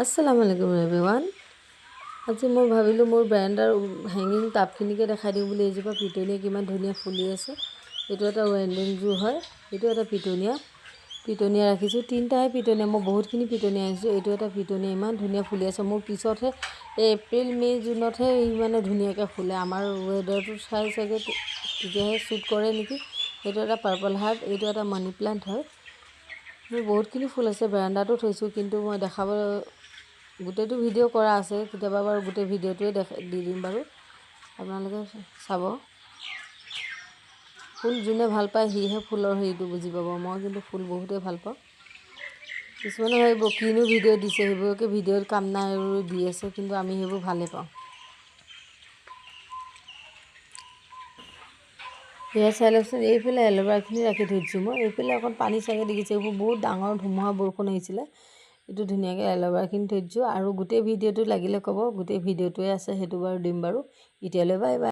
আসসালামু আলাইকুম এভৰিৱান। আজি মই ভাবিলোঁ মোৰ ব্ৰেণ্ডাৰ হেঙিং টাবখিনিকে দেখাই দিওঁ বুলি। এইজোপা পিটনিয়া কিমান ধুনীয়া ফুলি আছে। এইটো এটা ৱেণ্ডেনজু হয়, এইটো এটা পিটনিয়া ৰাখিছোঁ। তিনিটাহে পিটনিয়া, মই বহুতখিনি পিটনিয়া আহিছোঁ। এইটো এটা পিটনিয়া ইমান ধুনীয়া ফুলি আছে। মোৰ পিছতহে এই এপ্ৰিল মে' জুনতহে ইমানে ধুনীয়াকৈ ফুলে। আমাৰ ৱেডাৰটো চাই চাগে তেতিয়াহে শ্বুট কৰে নেকি। এইটো এটা পাৰ্পল হাৰ্ট, এইটো এটা মানি প্লাণ্ট হয়। মোৰ বহুতখিনি ফুল আছে, বেৰাণ্ডাতো থৈছোঁ, কিন্তু মই দেখাব গোটেইটো ভিডিঅ' কৰা আছে। কেতিয়াবা বাৰু গোটেই ভিডিঅ'টোৱে দি দিম বাৰু, আপোনালোকে চাব। ফুল যোনে ভাল পায় সিহে ফুলৰ হেৰিটো বুজি পাব। মই কিন্তু ফুল বহুতেই ভাল পাওঁ। কিছুমানে ভাবিব কিনো ভিডিঅ' দিছে, সেইবোৰকে ভিডিঅ'ত কাম নাই আৰু দি আছে, কিন্তু আমি সেইবোৰ ভালেই পাওঁ। এয়া চাই লওকচোন, এইফালে এল'ভেৰাখিনি ৰাখি থৈ দিছোঁ মই। এইফালে অকণ পানী চাগে দেখিছে, এইবোৰ বহুত ডাঙৰ ধুমুহা বৰষুণ আহিছিলে। এইটো ধুনীয়াকৈ এল'ভেৰাখিনি থৈ দিছোঁ। আৰু গোটেই ভিডিঅ'টো লাগিলে ক'ব, গোটেই ভিডিঅ'টোৱে আছে, সেইটো বাৰু দিম বাৰু। এতিয়ালৈ বাই বাই।